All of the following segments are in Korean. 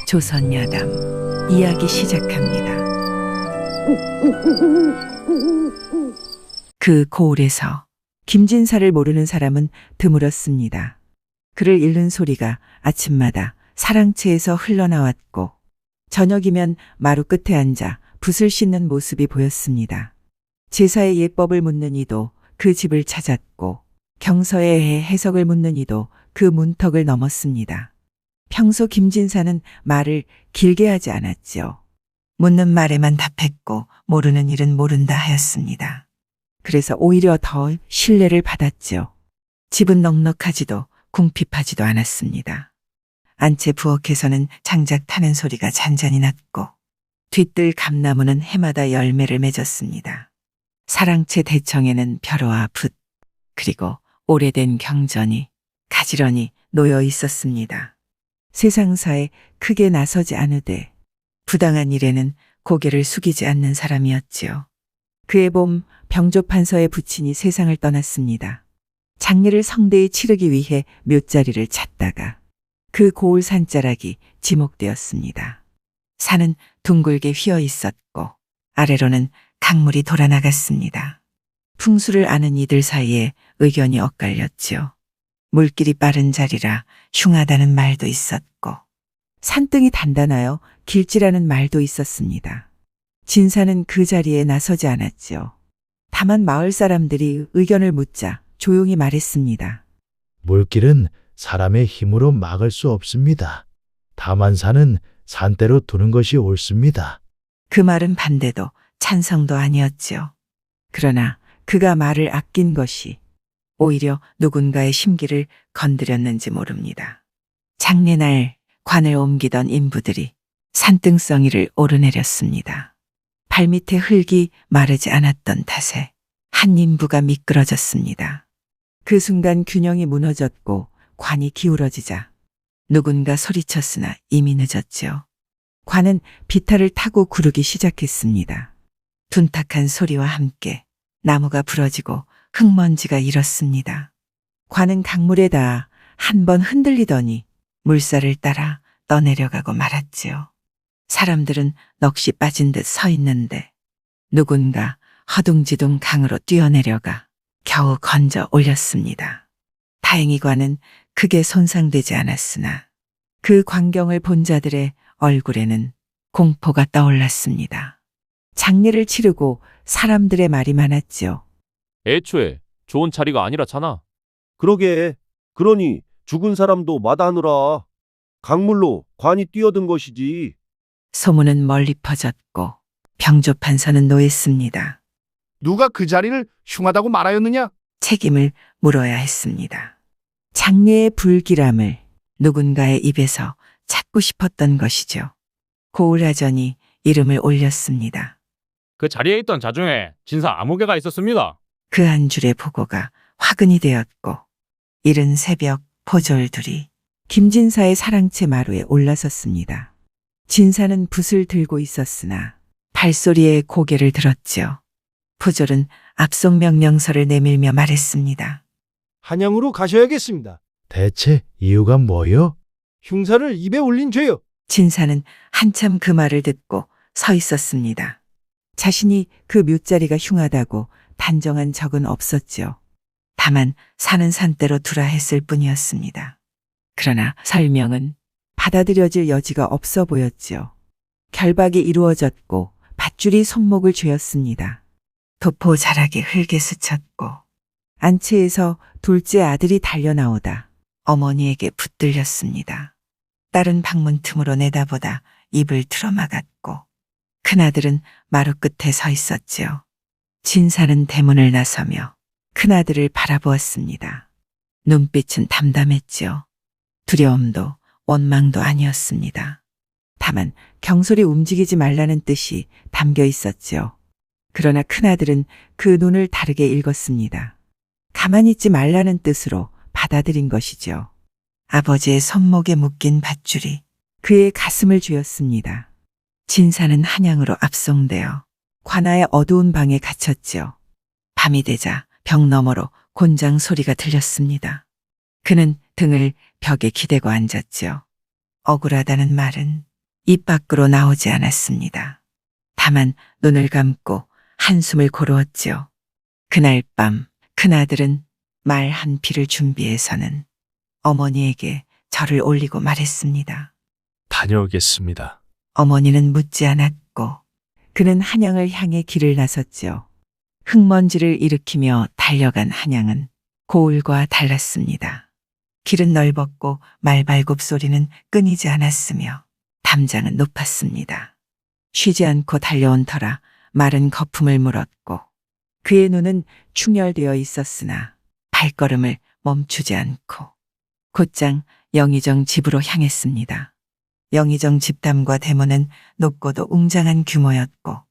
조선야담 이야기 시작합니다. 그 고을에서 김진사를 모르는 사람은 드물었습니다. 그를 잃는 소리가 아침마다 사랑채에서 흘러나왔고 저녁이면 마루 끝에 앉아 붓을 씻는 모습이 보였습니다. 제사의 예법을 묻는 이도 그 집을 찾았고 경서의 해석을 묻는 이도 그 문턱을 넘었습니다. 평소 김진사는 말을 길게 하지 않았죠. 묻는 말에만 답했고 모르는 일은 모른다 하였습니다. 그래서 오히려 더 신뢰를 받았죠. 집은 넉넉하지도 궁핍하지도 않았습니다. 안채 부엌에서는 장작 타는 소리가 잔잔히 났고 뒤뜰 감나무는 해마다 열매를 맺었습니다. 사랑채 대청에는 벼로와 붓 그리고 오래된 경전이 가지런히 놓여 있었습니다. 세상사에 크게 나서지 않으되 부당한 일에는 고개를 숙이지 않는 사람이었지요. 그해 봄 병조판서의 부친이 세상을 떠났습니다. 장례를 성대히 치르기 위해 묘자리를 찾다가 그 고을 산자락이 지목되었습니다. 산은 둥글게 휘어 있었고 아래로는 강물이 돌아나갔습니다. 풍수를 아는 이들 사이에 의견이 엇갈렸지요. 물길이 빠른 자리라 흉하다는 말도 있었고 산등이 단단하여 길지라는 말도 있었습니다. 진사는 그 자리에 나서지 않았지요. 다만 마을 사람들이 의견을 묻자 조용히 말했습니다. 물길은 사람의 힘으로 막을 수 없습니다. 다만 산은 산대로 두는 것이 옳습니다. 그 말은 반대도 찬성도 아니었지요. 그러나 그가 말을 아낀 것이 오히려 누군가의 심기를 건드렸는지 모릅니다. 장례날 관을 옮기던 인부들이 산등성이를 오르내렸습니다. 발밑에 흙이 마르지 않았던 탓에 한 인부가 미끄러졌습니다. 그 순간 균형이 무너졌고 관이 기울어지자 누군가 소리쳤으나 이미 늦었지요. 관은 비탈을 타고 구르기 시작했습니다. 둔탁한 소리와 함께 나무가 부러지고 흙먼지가 일었습니다. 관은 강물에 닿아 한 번 흔들리더니 물살을 따라 떠내려가고 말았지요. 사람들은 넋이 빠진 듯 서 있는데 누군가 허둥지둥 강으로 뛰어내려가 겨우 건져 올렸습니다. 다행히 관은 크게 손상되지 않았으나 그 광경을 본 자들의 얼굴에는 공포가 떠올랐습니다. 장례를 치르고 사람들의 말이 많았지요. 애초에 좋은 자리가 아니라잖아. 그러게. 그러니 죽은 사람도 마다하느라 강물로 관이 뛰어든 것이지. 소문은 멀리 퍼졌고 병조판서는 노했습니다. 누가 그 자리를 흉하다고 말하였느냐? 책임을 물어야 했습니다. 장례의 불길함을 누군가의 입에서 찾고 싶었던 것이죠. 고을하전이 이름을 올렸습니다. 그 자리에 있던 자 중에 진사 아무개가 있었습니다. 그 한 줄의 보고가 화근이 되었고 이른 새벽 포졸들이 김진사의 사랑채 마루에 올라섰습니다. 진사는 붓을 들고 있었으나 발소리에 고개를 들었지요. 포졸은 압송 명령서를 내밀며 말했습니다. 한양으로 가셔야겠습니다. 대체 이유가 뭐요? 흉사를 입에 올린 죄요. 진사는 한참 그 말을 듣고 서 있었습니다. 자신이 그 묘자리가 흉하다고 단정한 적은 없었지요. 다만 사는 산대로 두라 했을 뿐이었습니다. 그러나 설명은 받아들여질 여지가 없어 보였지요. 결박이 이루어졌고 밧줄이 손목을 죄었습니다. 도포 자락이 흙에 스쳤고 안채에서 둘째 아들이 달려나오다 어머니에게 붙들렸습니다. 딸은 방문 틈으로 내다보다 입을 틀어막았고 큰아들은 마루 끝에 서 있었지요. 진사는 대문을 나서며 큰아들을 바라보았습니다. 눈빛은 담담했지요. 두려움도 원망도 아니었습니다. 다만 경솔히 움직이지 말라는 뜻이 담겨 있었지요. 그러나 큰아들은 그 눈을 다르게 읽었습니다. 가만히 있지 말라는 뜻으로 받아들인 것이죠. 아버지의 손목에 묶인 밧줄이 그의 가슴을 쥐었습니다. 진사는 한양으로 압송되어 관아의 어두운 방에 갇혔지요. 밤이 되자 벽 너머로 곤장 소리가 들렸습니다. 그는 등을 벽에 기대고 앉았지요. 억울하다는 말은 입 밖으로 나오지 않았습니다. 다만 눈을 감고 한숨을 고르었지요. 그날 밤 큰아들은 말 한 피를 준비해서는 어머니에게 절을 올리고 말했습니다. 다녀오겠습니다. 어머니는 묻지 않았고 그는 한양을 향해 길을 나섰지요. 흙먼지를 일으키며 달려간 한양은 고을과 달랐습니다. 길은 넓었고 말발굽 소리는 끊이지 않았으며 담장은 높았습니다. 쉬지 않고 달려온 터라 말은 거품을 물었고 그의 눈은 충혈되어 있었으나 발걸음을 멈추지 않고 곧장 영의정 집으로 향했습니다. 영의정 집담과 대문은 높고도 웅장한 규모였고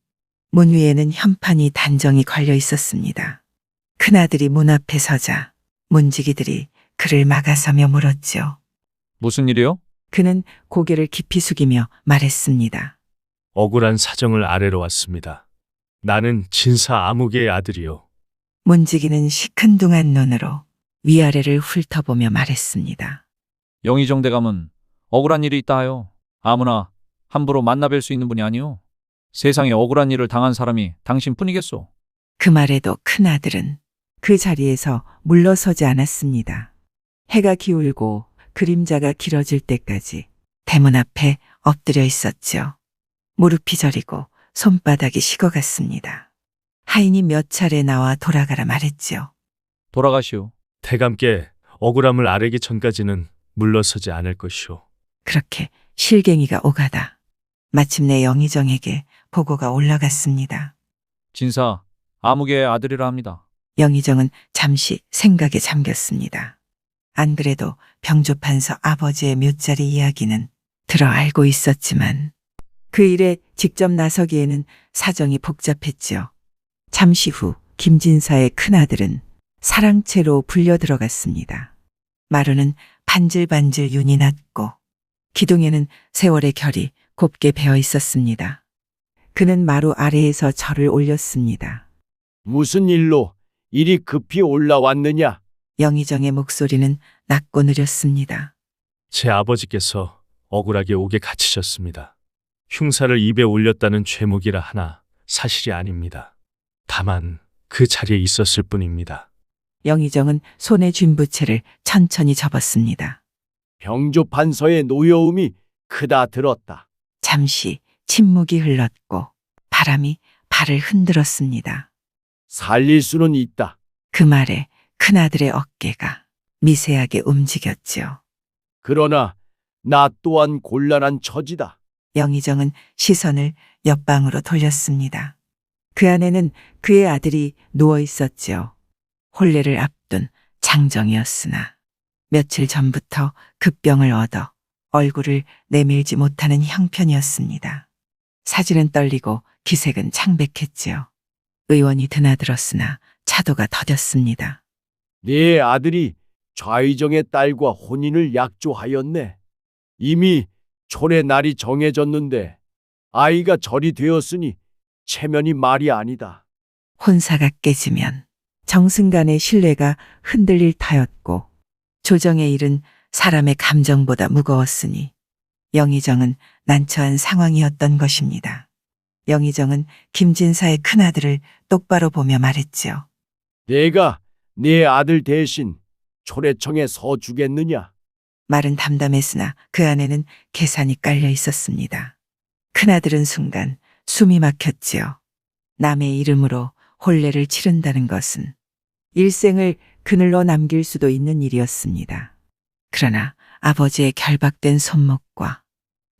문 위에는 현판이 단정히 걸려 있었습니다. 큰아들이 문 앞에 서자 문지기들이 그를 막아서며 물었지요. 무슨 일이요? 그는 고개를 깊이 숙이며 말했습니다. 억울한 사정을 아래로 왔습니다. 나는 진사 아무개의 아들이요. 문지기는 시큰둥한 눈으로 위아래를 훑어보며 말했습니다. 영의정 대감은 억울한 일이 있다 하여 아무나 함부로 만나뵐 수 있는 분이 아니오. 세상에 억울한 일을 당한 사람이 당신뿐이겠소. 그 말에도 큰아들은 그 자리에서 물러서지 않았습니다. 해가 기울고 그림자가 길어질 때까지 대문 앞에 엎드려 있었죠. 무릎이 저리고 손바닥이 식어갔습니다. 하인이 몇 차례 나와 돌아가라 말했지요. 돌아가시오. 대감께 억울함을 아뢰기 전까지는 물러서지 않을 것이오. 그렇게 실갱이가 오가다 마침내 영의정에게 보고가 올라갔습니다. 진사 아무개의 아들이라 합니다. 영의정은 잠시 생각에 잠겼습니다. 안 그래도 병조판서 아버지의 묘자리 이야기는 들어 알고 있었지만 그 일에 직접 나서기에는 사정이 복잡했지요. 잠시 후 김진사의 큰아들은 사랑채로 불려 들어갔습니다. 마루는 반질반질 윤이 났고 기둥에는 세월의 결이 곱게 배어 있었습니다. 그는 마루 아래에서 절을 올렸습니다. 무슨 일로 이리 급히 올라왔느냐? 영의정의 목소리는 낮고 느렸습니다. 제 아버지께서 억울하게 옥에 갇히셨습니다. 흉사를 입에 올렸다는 죄목이라 하나 사실이 아닙니다. 다만 그 자리에 있었을 뿐입니다. 영의정은 손에 쥔 부채를 천천히 접었습니다. 병조판서의 노여움이 크다 들었다. 잠시 침묵이 흘렀고 바람이 발을 흔들었습니다. 살릴 수는 있다. 그 말에 큰아들의 어깨가 미세하게 움직였지요. 그러나 나 또한 곤란한 처지다. 영의정은 시선을 옆방으로 돌렸습니다. 그 안에는 그의 아들이 누워 있었지요. 혼례를 앞둔 장정이었으나 며칠 전부터 급병을 얻어 얼굴을 내밀지 못하는 형편이었습니다. 사지는 떨리고 기색은 창백했지요. 의원이 드나들었으나 차도가 더뎠습니다. 네 아들이 좌의정의 딸과 혼인을 약조하였네. 이미 촌의 날이 정해졌는데 아이가 절이 되었으니 체면이 말이 아니다. 혼사가 깨지면 정승간의 신뢰가 흔들릴 터였고 조정의 일은 사람의 감정보다 무거웠으니 영의정은 난처한 상황이었던 것입니다. 영의정은 김진사의 큰아들을 똑바로 보며 말했지요. 내가 네 아들 대신 초래청에 서 주겠느냐? 말은 담담했으나 그 안에는 계산이 깔려 있었습니다. 큰아들은 순간 숨이 막혔지요. 남의 이름으로 혼례를 치른다는 것은 일생을 그늘로 남길 수도 있는 일이었습니다. 그러나 아버지의 결박된 손목과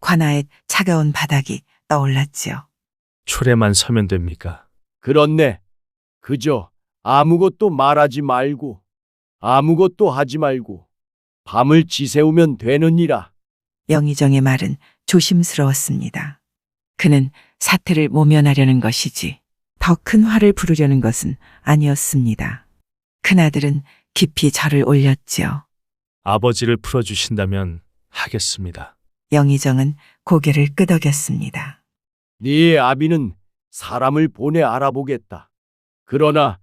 관아의 차가운 바닥이 떠올랐지요. 초래만 서면 됩니까? 그렇네. 그저 아무것도 말하지 말고 아무것도 하지 말고 밤을 지새우면 되느니라. 영의정의 말은 조심스러웠습니다. 그는 사태를 모면하려는 것이지 더 큰 화를 부르려는 것은 아니었습니다. 큰아들은 깊이 절을 올렸지요. 아버지를 풀어주신다면 하겠습니다. 영의정은 고개를 끄덕였습니다. 네 아비는 사람을 보내 알아보겠다. 그러나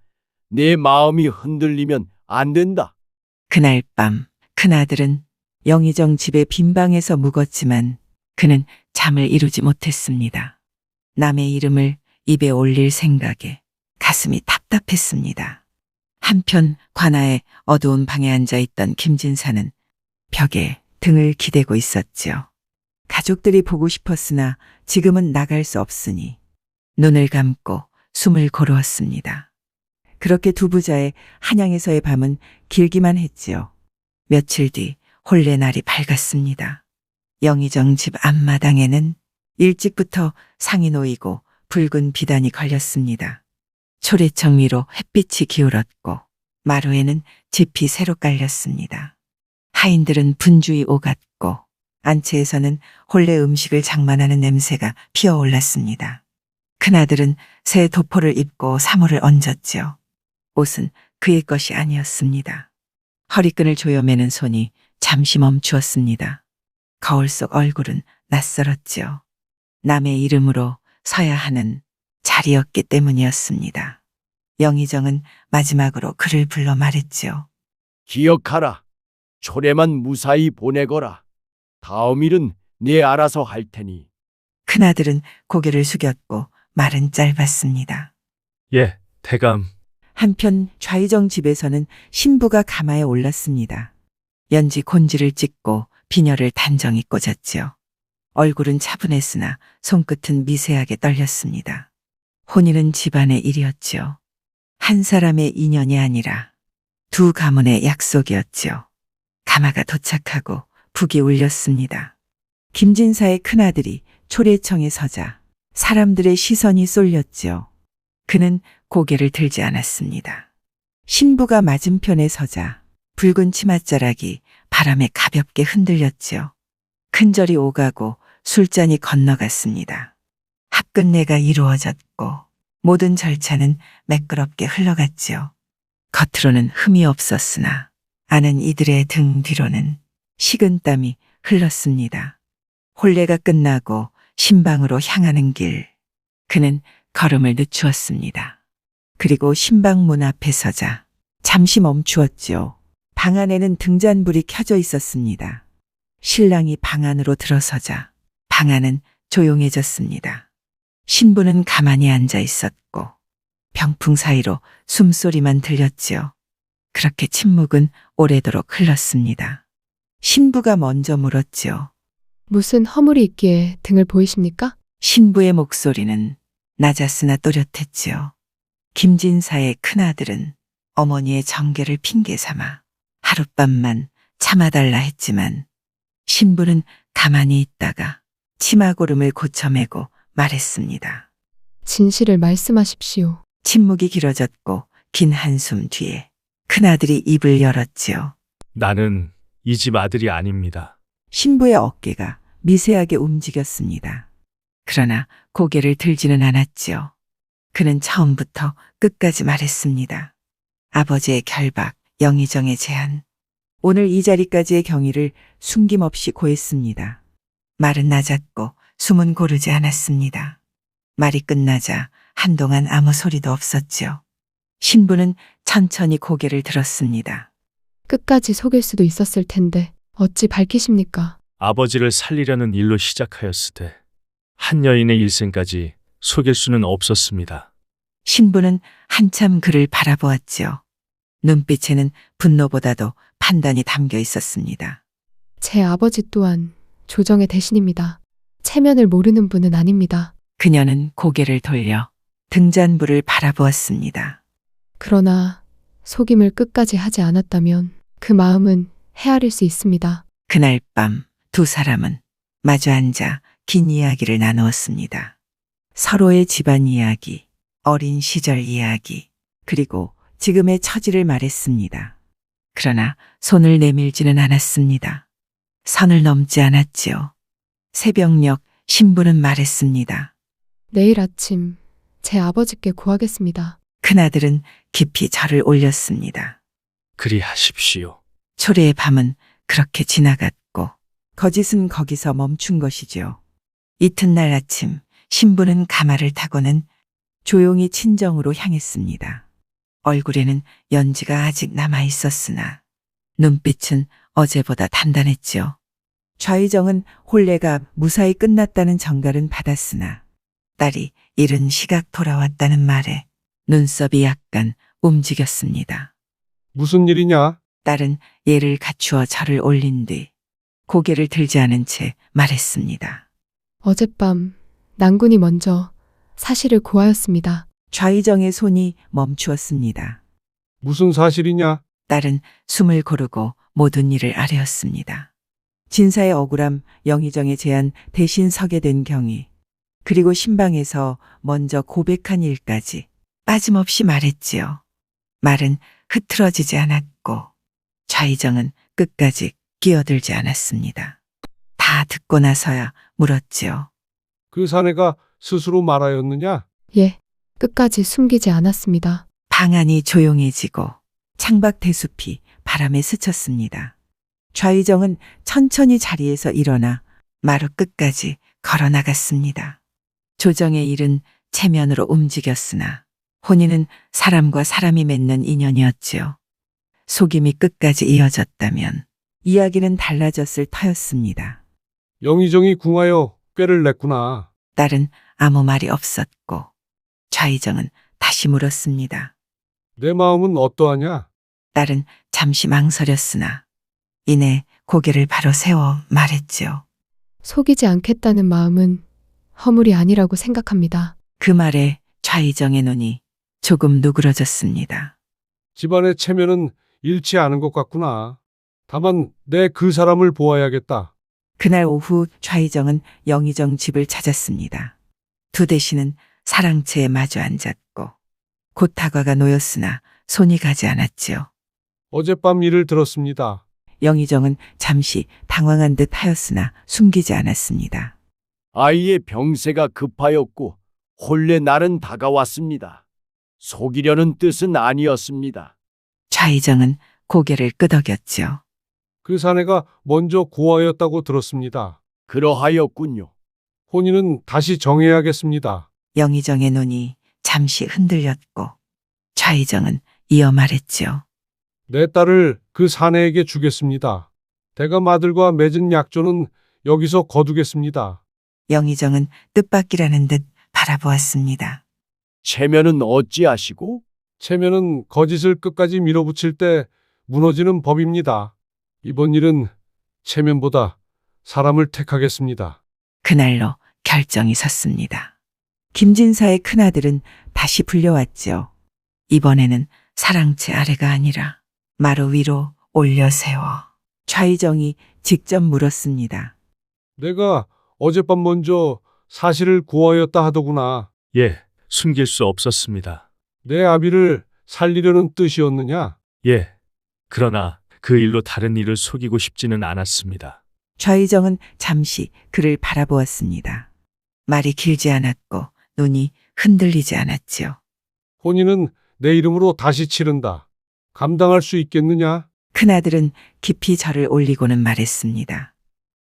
내 마음이 흔들리면 안 된다. 그날 밤 큰아들은 영의정 집의 빈방에서 묵었지만 그는 잠을 이루지 못했습니다. 남의 이름을 입에 올릴 생각에 가슴이 답답했습니다. 한편 관아의 어두운 방에 앉아 있던 김진사는 벽에 등을 기대고 있었지요. 가족들이 보고 싶었으나 지금은 나갈 수 없으니 눈을 감고 숨을 고르었습니다. 그렇게 두 부자의 한양에서의 밤은 길기만 했지요. 며칠 뒤 혼례 날이 밝았습니다. 영의정 집 앞마당에는 일찍부터 상이 놓이고 붉은 비단이 걸렸습니다. 초래청 위로 햇빛이 기울었고 마루에는 짚이 새로 깔렸습니다. 하인들은 분주히 오갔고 안채에서는 혼례 음식을 장만하는 냄새가 피어올랐습니다. 큰아들은 새 도포를 입고 사물을 얹었지요. 옷은 그의 것이 아니었습니다. 허리끈을 조여매는 손이 잠시 멈추었습니다. 거울 속 얼굴은 낯설었지요. 남의 이름으로 서야 하는 자리였기 때문이었습니다. 영의정은 마지막으로 그를 불러 말했지요. 기억하라. 초래만 무사히 보내거라. 다음 일은 네 알아서 할 테니. 큰아들은 고개를 숙였고 말은 짧았습니다. 예, 대감. 한편 좌의정 집에서는 신부가 가마에 올랐습니다. 연지 곤지를 찍고 비녀를 단정히 꽂았지요. 얼굴은 차분했으나 손끝은 미세하게 떨렸습니다. 혼인은 집안의 일이었지요. 한 사람의 인연이 아니라 두 가문의 약속이었지요. 가마가 도착하고 북이 울렸습니다. 김진사의 큰아들이 초례청에 서자 사람들의 시선이 쏠렸지요. 그는 고개를 들지 않았습니다. 신부가 맞은편에 서자 붉은 치맛자락이 바람에 가볍게 흔들렸지요. 큰절이 오가고 술잔이 건너갔습니다. 합끝내가 이루어졌고 모든 절차는 매끄럽게 흘러갔지요. 겉으로는 흠이 없었으나 아는 이들의 등 뒤로는 식은땀이 흘렀습니다. 혼례가 끝나고 신방으로 향하는 길, 그는 걸음을 늦추었습니다. 그리고 신방 문 앞에 서자 잠시 멈추었지요. 방 안에는 등잔불이 켜져 있었습니다. 신랑이 방 안으로 들어서자 방 안은 조용해졌습니다. 신부는 가만히 앉아 있었고 병풍 사이로 숨소리만 들렸지요. 그렇게 침묵은 오래도록 흘렀습니다. 신부가 먼저 물었지요. 무슨 허물이 있기에 등을 보이십니까? 신부의 목소리는 낮았으나 또렷했지요. 김진사의 큰아들은 어머니의 정계를 핑계 삼아 하룻밤만 참아달라 했지만 신부는 가만히 있다가 치마고름을 고쳐매고 말했습니다. 진실을 말씀하십시오. 침묵이 길어졌고 긴 한숨 뒤에 큰아들이 입을 열었지요. 나는 이 집 아들이 아닙니다. 신부의 어깨가 미세하게 움직였습니다. 그러나 고개를 들지는 않았지요. 그는 처음부터 끝까지 말했습니다. 아버지의 결박, 영의정의 제안, 오늘 이 자리까지의 경위를 숨김없이 고했습니다. 말은 낮았고 숨은 고르지 않았습니다. 말이 끝나자 한동안 아무 소리도 없었지요. 신부는 천천히 고개를 들었습니다. 끝까지 속일 수도 있었을 텐데 어찌 밝히십니까? 아버지를 살리려는 일로 시작하였으되 한 여인의 일생까지 속일 수는 없었습니다. 신부는 한참 그를 바라보았지요. 눈빛에는 분노보다도 판단이 담겨 있었습니다. 제 아버지 또한 조정의 대신입니다. 체면을 모르는 분은 아닙니다. 그녀는 고개를 돌려 등잔불을 바라보았습니다. 그러나 속임을 끝까지 하지 않았다면 그 마음은 헤아릴 수 있습니다. 그날 밤 두 사람은 마주 앉아 긴 이야기를 나누었습니다. 서로의 집안 이야기, 어린 시절 이야기, 그리고 지금의 처지를 말했습니다. 그러나 손을 내밀지는 않았습니다. 선을 넘지 않았지요. 새벽녘 신부는 말했습니다. 내일 아침 제 아버지께 구하겠습니다. 큰아들은 깊이 절을 올렸습니다. 그리하십시오. 초래의 밤은 그렇게 지나갔고 거짓은 거기서 멈춘 것이지요. 이튿날 아침 신부는 가마를 타고는 조용히 친정으로 향했습니다. 얼굴에는 연지가 아직 남아 있었으나 눈빛은 어제보다 단단했지요. 좌의정은 혼례가 무사히 끝났다는 정갈은 받았으나 딸이 이른 시각 돌아왔다는 말에 눈썹이 약간 움직였습니다. 무슨 일이냐? 딸은 예를 갖추어 절을 올린 뒤 고개를 들지 않은 채 말했습니다. 어젯밤 난군이 먼저 사실을 고하였습니다. 좌의정의 손이 멈추었습니다. 무슨 사실이냐? 딸은 숨을 고르고 모든 일을 아뢰었습니다. 진사의 억울함, 영의정의 제안 대신 서게 된 경위, 그리고 신방에서 먼저 고백한 일까지 빠짐없이 말했지요. 말은 흐트러지지 않았고 좌의정은 끝까지 끼어들지 않았습니다. 다 듣고 나서야 물었지요. 그 사내가 스스로 말하였느냐? 예, 끝까지 숨기지 않았습니다. 방안이 조용해지고 창밖 대숲이 바람에 스쳤습니다. 좌의정은 천천히 자리에서 일어나 마루 끝까지 걸어 나갔습니다. 조정의 일은 체면으로 움직였으나 혼인은 사람과 사람이 맺는 인연이었지요. 속임이 끝까지 이어졌다면 이야기는 달라졌을 터였습니다. 영의정이 궁하여 꾀를 냈구나. 딸은 아무 말이 없었고 좌의정은 다시 물었습니다. 내 마음은 어떠하냐? 딸은 잠시 망설였으나 이내 고개를 바로 세워 말했지요. 속이지 않겠다는 마음은 허물이 아니라고 생각합니다. 그 말에 좌의정의 눈이 조금 누그러졌습니다. 집안의 체면은 잃지 않은 것 같구나. 다만 내 그 사람을 보아야겠다. 그날 오후 좌의정은 영의정 집을 찾았습니다. 두 대신은 사랑채에 마주 앉았고 곧 다과가 놓였으나 손이 가지 않았지요. 어젯밤 일을 들었습니다. 영의정은 잠시 당황한 듯 하였으나 숨기지 않았습니다. 아이의 병세가 급하였고 혼례 날은 다가왔습니다. 속이려는 뜻은 아니었습니다. 좌의정은 고개를 끄덕였지요. 그 사내가 먼저 고하였다고 들었습니다. 그러하였군요. 혼인은 다시 정해야겠습니다. 영의정의 눈이 잠시 흔들렸고 좌의정은 이어 말했지요. 내 딸을 그 사내에게 주겠습니다. 대감 아들과 맺은 약조는 여기서 거두겠습니다. 영의정은 뜻밖이라는 듯 바라보았습니다. 체면은 어찌하시고? 체면은 거짓을 끝까지 밀어붙일 때 무너지는 법입니다. 이번 일은 체면보다 사람을 택하겠습니다. 그날로 결정이 섰습니다. 김진사의 큰아들은 다시 불려왔지요. 이번에는 사랑채 아래가 아니라 마루 위로 올려 세워 좌의정이 직접 물었습니다. 내가 어젯밤 먼저 사실을 고하였다 하더구나. 예, 숨길 수 없었습니다. 내 아비를 살리려는 뜻이었느냐? 예. 그러나 그 일로 다른 일을 속이고 싶지는 않았습니다. 좌의정은 잠시 그를 바라보았습니다. 말이 길지 않았고 눈이 흔들리지 않았지요. 혼인은 내 이름으로 다시 치른다. 감당할 수 있겠느냐? 큰아들은 깊이 절을 올리고는 말했습니다.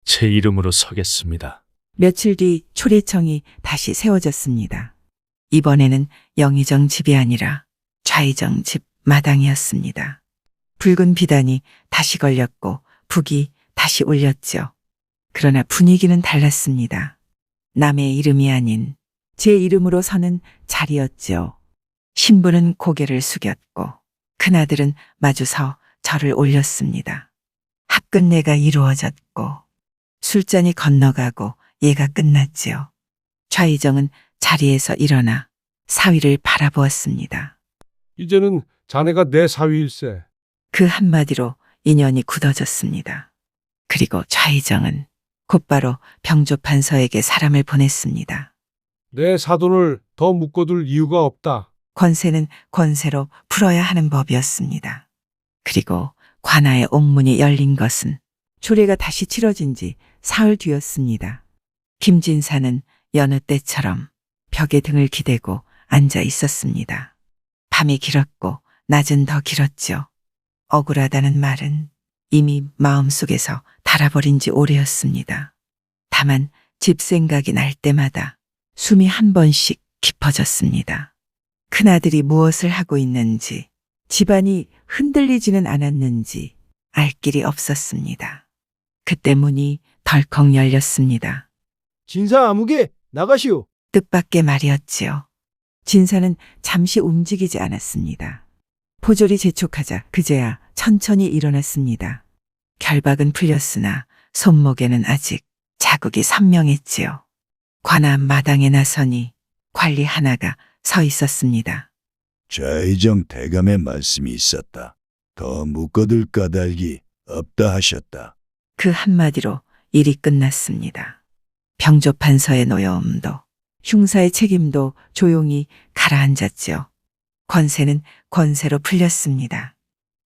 제 이름으로 서겠습니다. 며칠 뒤 초례청이 다시 세워졌습니다. 이번에는 영의정 집이 아니라 좌의정 집 마당이었습니다. 붉은 비단이 다시 걸렸고 북이 다시 울렸죠. 그러나 분위기는 달랐습니다. 남의 이름이 아닌 제 이름으로 서는 자리였죠. 신부는 고개를 숙였고 큰아들은 마주서 절을 올렸습니다. 합끝내가 이루어졌고 술잔이 건너가고 예가 끝났지요. 좌의정은 자리에서 일어나 사위를 바라보았습니다. 이제는 자네가 내 사위일세. 그 한마디로 인연이 굳어졌습니다. 그리고 좌의정은 곧바로 병조판서에게 사람을 보냈습니다. 내 사돈을 더 묶어둘 이유가 없다. 권세는 권세로 풀어야 하는 법이었습니다. 그리고 관아의 옥문이 열린 것은 조례가 다시 치러진 지 사흘 뒤였습니다. 김진사는 여느 때처럼 벽에 등을 기대고 앉아 있었습니다. 밤이 길었고 낮은 더 길었죠. 억울하다는 말은 이미 마음속에서 달아버린 지 오래였습니다. 다만 집 생각이 날 때마다 숨이 한 번씩 깊어졌습니다. 큰아들이 무엇을 하고 있는지, 집안이 흔들리지는 않았는지, 알 길이 없었습니다. 그때 문이 덜컥 열렸습니다. 진사 아무개 나가시오. 뜻밖의 말이었지요. 진사는 잠시 움직이지 않았습니다. 포졸이 재촉하자 그제야 천천히 일어났습니다. 결박은 풀렸으나 손목에는 아직 자국이 선명했지요. 관함 마당에 나서니 관리 하나가 서 있었습니다. 좌의정 대감의 말씀이 있었다. 더 묶어둘 까닭이 없다 하셨다. 그 한마디로 일이 끝났습니다. 병조 판서의 노여움도 흉사의 책임도 조용히 가라앉았지요. 권세는 권세로 풀렸습니다.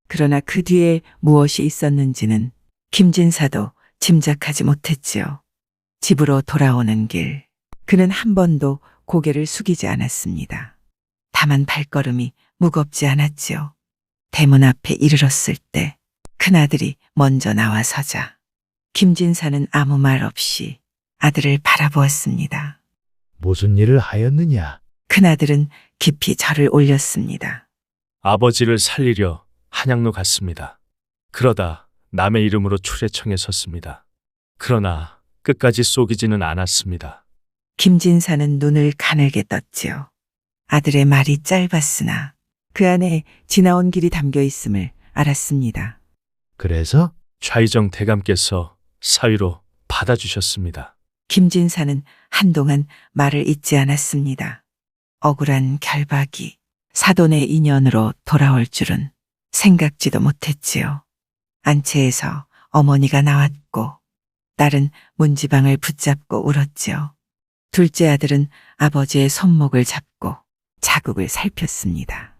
그러나 그 뒤에 무엇이 있었는지는 김진사도 짐작하지 못했지요. 집으로 돌아오는 길, 그는 한 번도 고개를 숙이지 않았습니다. 다만 발걸음이 무겁지 않았지요. 대문 앞에 이르렀을 때 큰아들이 먼저 나와서자 김진사는 아무 말 없이 아들을 바라보았습니다. 무슨 일을 하였느냐? 큰아들은 깊이 절을 올렸습니다. 아버지를 살리려 한양로 갔습니다. 그러다 남의 이름으로 추례청에 섰습니다. 그러나 끝까지 속이지는 않았습니다. 김진사는 눈을 가늘게 떴지요. 아들의 말이 짧았으나 그 안에 지나온 길이 담겨 있음을 알았습니다. 그래서 좌의정 대감께서 사위로 받아주셨습니다. 김진사는 한동안 말을 잇지 않았습니다. 억울한 결박이 사돈의 인연으로 돌아올 줄은 생각지도 못했지요. 안채에서 어머니가 나왔고 딸은 문지방을 붙잡고 울었지요. 둘째 아들은 아버지의 손목을 잡고 자국을 살폈습니다.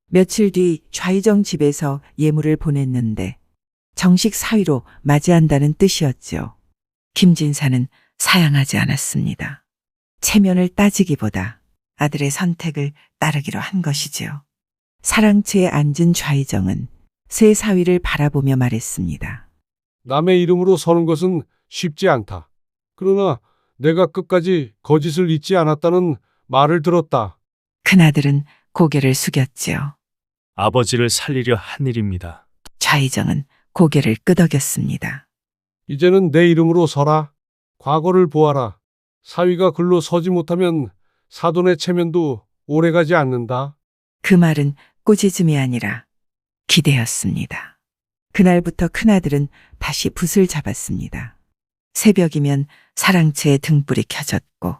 며칠 뒤 좌의정 집에서 예물을 보냈는데 정식 사위로 맞이한다는 뜻이었지요. 김진사는 사양하지 않았습니다. 체면을 따지기보다 아들의 선택을 따르기로 한 것이지요. 사랑채에 앉은 좌의정은 새 사위를 바라보며 말했습니다. 남의 이름으로 서는 것은 쉽지 않다. 그러나 내가 끝까지 거짓을 잊지 않았다는 말을 들었다. 큰아들은 고개를 숙였지요. 아버지를 살리려 한 일입니다. 좌의정은 고개를 끄덕였습니다. 이제는 내 이름으로 서라. 과거를 보아라. 사위가 글로 서지 못하면 사돈의 체면도 오래가지 않는다. 그 말은 꾸짖음이 아니라 기대였습니다. 그날부터 큰아들은 다시 붓을 잡았습니다. 새벽이면 사랑채에 등불이 켜졌고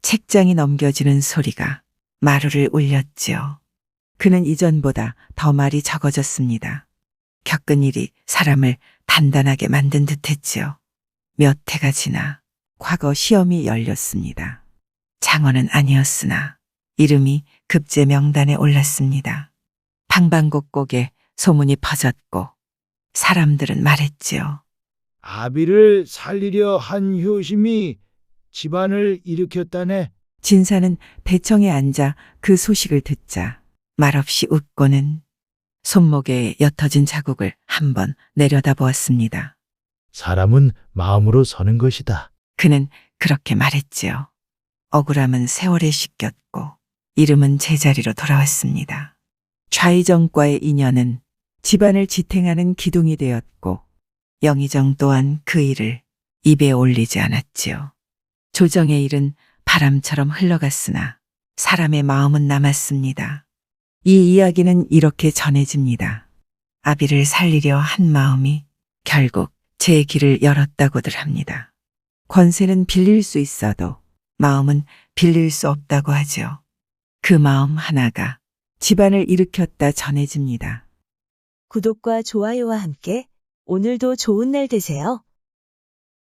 책장이 넘겨지는 소리가 마루를 울렸지요. 그는 이전보다 더 말이 적어졌습니다. 겪은 일이 사람을 단단하게 만든 듯했지요. 몇 해가 지나 과거 시험이 열렸습니다. 장원은 아니었으나 이름이 급제 명단에 올랐습니다. 방방곡곡에 소문이 퍼졌고 사람들은 말했지요. 아비를 살리려 한 효심이 집안을 일으켰다네. 진사는 대청에 앉아 그 소식을 듣자 말없이 웃고는 손목에 옅어진 자국을 한번 내려다보았습니다. 사람은 마음으로 서는 것이다. 그는 그렇게 말했지요. 억울함은 세월에 씻겼고 이름은 제자리로 돌아왔습니다. 좌의정과의 인연은 집안을 지탱하는 기둥이 되었고 영의정 또한 그 일을 입에 올리지 않았지요. 조정의 일은 바람처럼 흘러갔으나 사람의 마음은 남았습니다. 이 이야기는 이렇게 전해집니다. 아비를 살리려 한 마음이 결국 제 길을 열었다고들 합니다. 권세는 빌릴 수 있어도 마음은 빌릴 수 없다고 하죠. 그 마음 하나가 집안을 일으켰다 전해집니다. 구독과 좋아요와 함께 오늘도 좋은 날 되세요.